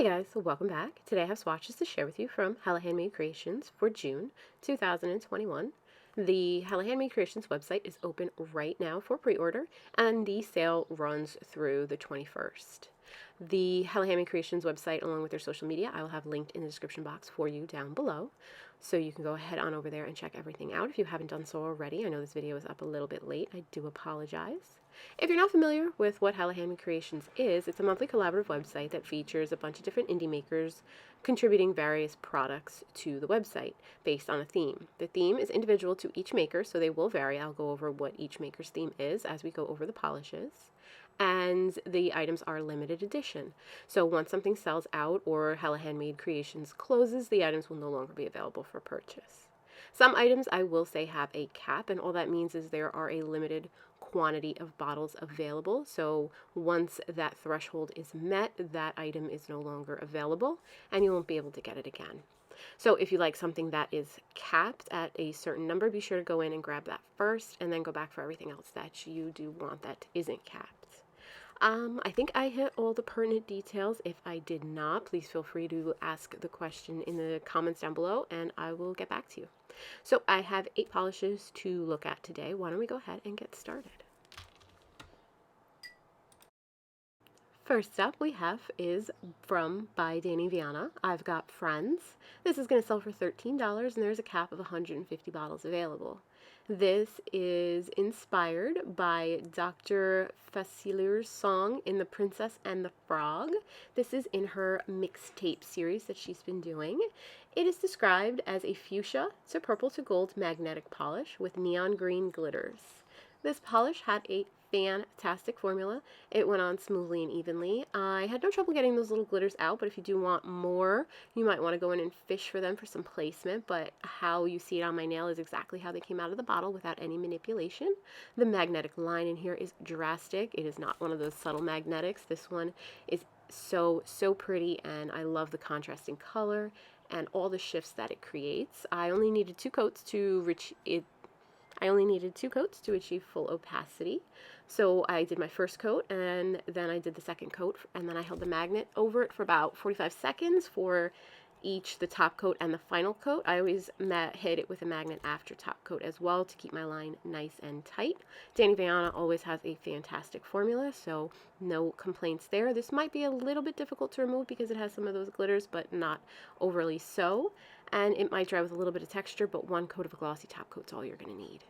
Hey guys, so welcome back. Today I have swatches to share with you from Hella Handmade Creations for June 2021. The Hella Handmade Creations website is open right now for pre-order, and the sale runs through the 21st. The Hella Handmade Creations website, along with their social media, I will have linked in the description box for you down below. So you can go ahead on over there and check everything out if you haven't done so already. I know this video is up a little bit late. I do apologize. If you're not familiar with what Hella Handmade Creations is, it's a monthly collaborative website that features a bunch of different indie makers contributing various products to the website based on a theme. The theme is individual to each maker, so they will vary. I'll go over what each maker's theme is as we go over the polishes. And the items are limited edition. So once something sells out or Hella Handmade Creations closes, the items will no longer be available for purchase. Some items, I will say, have a cap, and all that means is there are a limited quantity of bottles available. So once that threshold is met, that item is no longer available, and you won't be able to get it again. So if you like something that is capped at a certain number, be sure to go in and grab that first, and then go back for everything else that you do want that isn't capped. I think I hit all the pertinent details. If I did not, please feel free to ask the question in the comments down below, and I will get back to you. So I have 8 polishes to look at today. Why don't we go ahead and get started? First up we have is by Dany Vianna, I've Got Friends. This is going to sell for $13, and there's a cap of 150 bottles available. This is inspired by Dr. Facilier's song in The Princess and the Frog. This is in her mixtape series that she's been doing. It is described as a fuchsia to purple to gold magnetic polish with neon green glitters. This polish had a fantastic formula. It went on smoothly and evenly. I had no trouble getting those little glitters out, but if you do want more, you might want to go in and fish for them for some placement, but how you see it on my nail is exactly how they came out of the bottle without any manipulation. The magnetic line in here is drastic. It is not one of those subtle magnetics. This one is so pretty, and I love the contrasting color and all the shifts that it creates. I only needed 2 coats to achieve full opacity. So I did my first coat, and then I did the second coat, and then I held the magnet over it for about 45 seconds for each, the top coat and the final coat. I always hit it with a magnet after top coat as well to keep my line nice and tight. Dany Vianna always has a fantastic formula, so no complaints there. This might be a little bit difficult to remove because it has some of those glitters, but not overly so. And it might dry with a little bit of texture, but 1 coat of a glossy top coat is all you're going to need.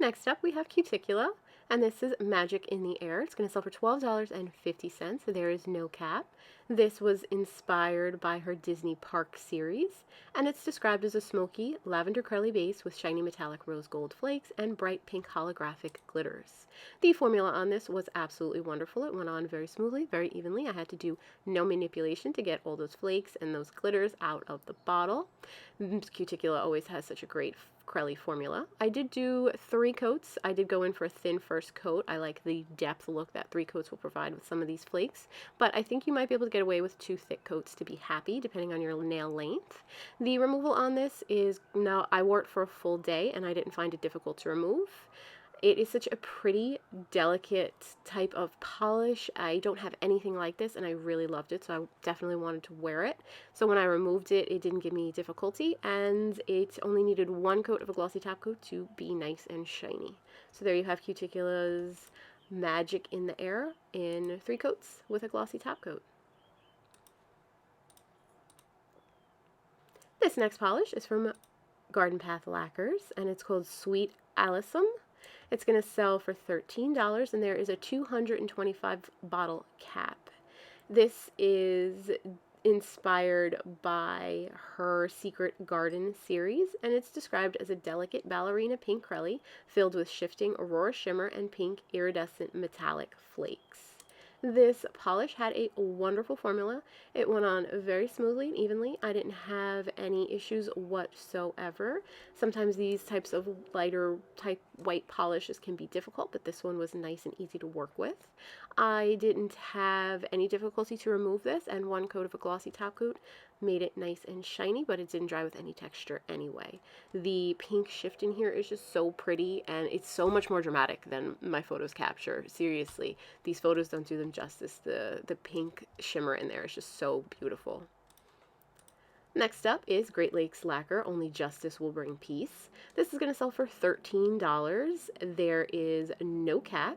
Next up, we have Cuticula, and this is Magic in the Air. It's going to sell for $12.50. There is no cap. This was inspired by her Disney Park series, and it's described as a smoky, lavender curly base with shiny metallic rose gold flakes and bright pink holographic glitters. The formula on this was absolutely wonderful. It went on very smoothly, very evenly. I had to do no manipulation to get all those flakes and those glitters out of the bottle. Cuticula always has such a great Crelly formula. I did do 3 coats. I did go in for a thin first coat. I like the depth look that 3 coats will provide with some of these flakes, but I think you might be able to get away with 2 thick coats to be happy, depending on your nail length. The removal on this is, now I wore it for a full day and I didn't find it difficult to remove. It is such a pretty, delicate type of polish. I don't have anything like this, and I really loved it, so I definitely wanted to wear it. So when I removed it, it didn't give me difficulty, and it only needed 1 coat of a glossy top coat to be nice and shiny. So there you have Cuticula's Magic in the Air in 3 coats with a glossy top coat. This next polish is from Garden Path Lacquers, and it's called Sweet Alyssum. It's going to sell for $13, and there is a 225 bottle cap. This is inspired by her Secret Garden series, and it's described as a delicate ballerina pink crelly filled with shifting aurora shimmer and pink iridescent metallic flakes. This polish had a wonderful formula. It went on very smoothly and evenly. I didn't have any issues whatsoever. Sometimes these types of lighter type white polishes can be difficult, but this one was nice and easy to work with. I didn't have any difficulty to remove this, and one coat of a glossy top coat made it nice and shiny, but it didn't dry with any texture anyway. The pink shift in here is just so pretty, and it's so much more dramatic than my photos capture. Seriously, these photos don't do them justice. The pink shimmer in there is just so beautiful. Next up is Great Lakes Lacquer, Only Justice Will Bring Peace. This is going to sell for $13. There is no cap,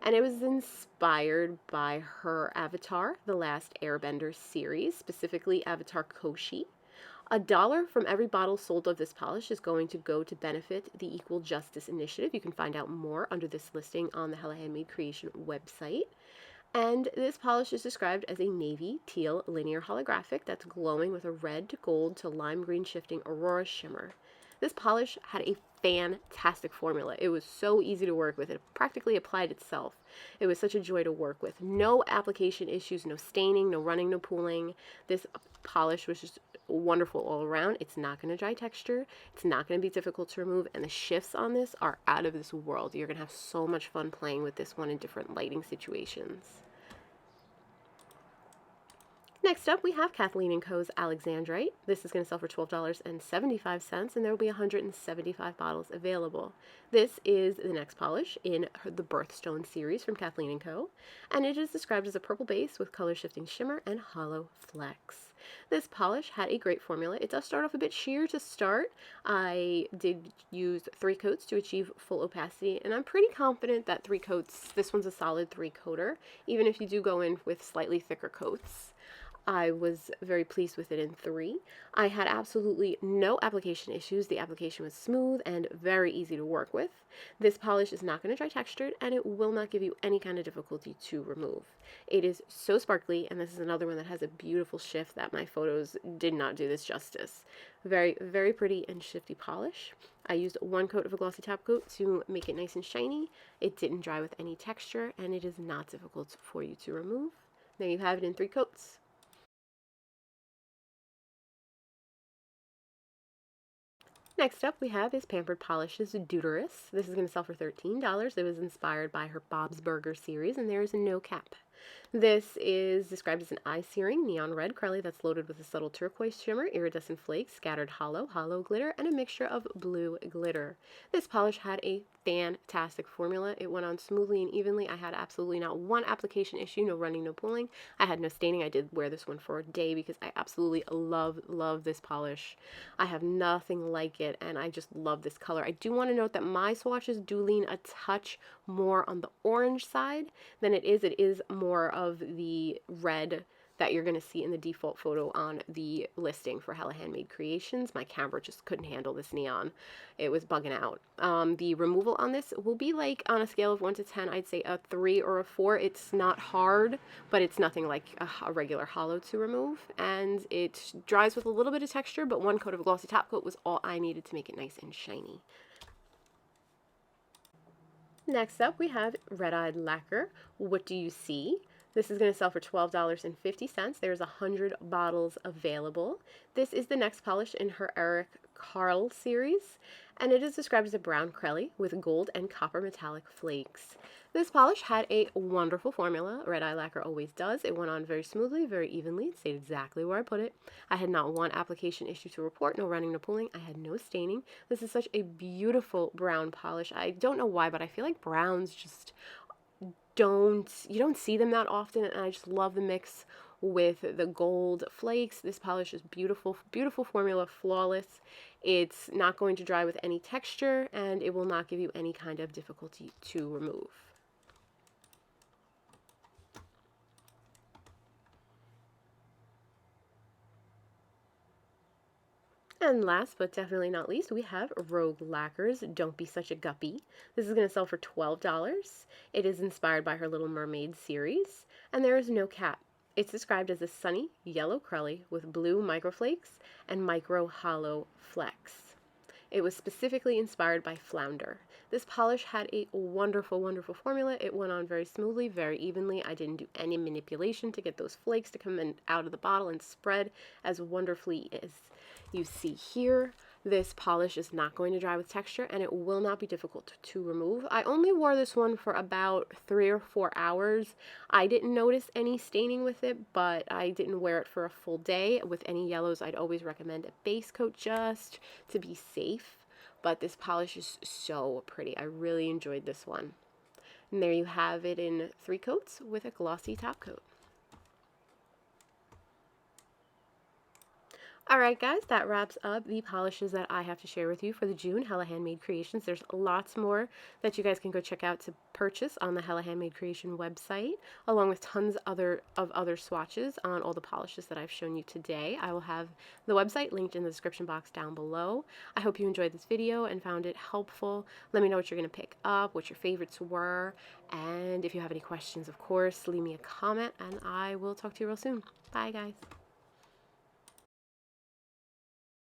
and it was inspired by her Avatar, The Last Airbender series, specifically Avatar Koshi. $1 from every bottle sold of this polish is going to go to benefit the Equal Justice Initiative. You can find out more under this listing on the Hella Handmade Creation website. And this polish is described as a navy teal linear holographic that's glowing with a red to gold to lime green shifting aurora shimmer. This polish had a fantastic formula. It was so easy to work with. It practically applied itself. It was such a joy to work with. No application issues, no staining, no running, no pooling. This polish was just wonderful all around. It's not going to dry texture. It's not going to be difficult to remove, and the shifts on this are out of this world. You're going to have so much fun playing with this one in different lighting situations. Next up, we have Kathleen Co's Alexandrite. This is going to sell for $12.75, and there will be 175 bottles available. This is the next polish in the Birthstone series from Kathleen Co, and it is described as a purple base with color-shifting shimmer and hollow flecks. This polish had a great formula. It does start off a bit sheer to start. I did use 3 coats to achieve full opacity, and I'm pretty confident that 3 coats, this one's a solid 3-coater, even if you do go in with slightly thicker coats. I was very pleased with it in 3. I had absolutely no application issues. The application was smooth and very easy to work with. This polish is not going to dry textured, and it will not give you any kind of difficulty to remove. It is so sparkly, and this is another one that has a beautiful shift that my photos did not do this justice. Very, very pretty and shifty polish. I used 1 coat of a glossy top coat to make it nice and shiny. It didn't dry with any texture, and it is not difficult for you to remove. There you have it in 3 coats. Next up we have is Pampered Polish's Dude-erus. This is going to sell for $13. It was inspired by her Bob's Burger series, and there is no cap. This is described as an eye-searing neon red crelly that's loaded with a subtle turquoise shimmer, iridescent flakes, scattered hollow glitter, and a mixture of blue glitter. This polish had a fantastic formula. It went on smoothly and evenly. I had absolutely not one application issue, no running, no pulling. I had no staining. I did wear this one for a day because I absolutely love this polish. I have nothing like it, and I just love this color. I do want to note that my swatches do lean a touch more on the orange side than it is more of the red that you're going to see in the default photo on the listing for Hella Handmade Creations. My camera just couldn't handle this neon. It was bugging out. The removal on this will be like, on a scale of 1 to 10, I'd say a 3 or a 4. It's not hard, but it's nothing like a regular hollow to remove, and it dries with a little bit of texture, but 1 coat of a glossy top coat was all I needed to make it nice and shiny. Next up, we have Red-Eyed Lacquer. What do you see? This is going to sell for $12.50. There's 100 bottles available. This is the next polish in her Eric Carle series, and it is described as a brown crelly with gold and copper metallic flakes. This polish had a wonderful formula. Red-Eye Lacquer always does. It went on very smoothly, very evenly. It stayed exactly where I put it. I had not one application issue to report, no running, no pulling. I had no staining. This is such a beautiful brown polish. I don't know why, but I feel like browns just you don't see them that often, and I just love the mix with the gold flakes. This polish is beautiful, beautiful formula, flawless. It's not going to dry with any texture, and it will not give you any kind of difficulty to remove. And last but definitely not least, we have Rogue Lacquers, Don't Be Such a Guppy. This is going to sell for $12. It is inspired by her Little Mermaid series, and there is no cap. It's described as a sunny yellow crelly with blue microflakes and micro hollow flecks. It was specifically inspired by Flounder. This polish had a wonderful, wonderful formula. It went on very smoothly, very evenly. I didn't do any manipulation to get those flakes to come in out of the bottle and spread as wonderfully as you see here. This polish is not going to dry with texture, and it will not be difficult to remove. I only wore this one for about 3 or 4 hours. I didn't notice any staining with it, but I didn't wear it for a full day. With any yellows, I'd always recommend a base coat just to be safe. But this polish is so pretty. I really enjoyed this one. And there you have it in 3 coats with a glossy top coat. Alright guys, that wraps up the polishes that I have to share with you for the June Hella Handmade Creations. There's lots more that you guys can go check out to purchase on the Hella Handmade Creation website, along with tons of other swatches on all the polishes that I've shown you today. I will have the website linked in the description box down below. I hope you enjoyed this video and found it helpful. Let me know what you're going to pick up, what your favorites were, and if you have any questions, of course, leave me a comment, and I will talk to you real soon. Bye guys.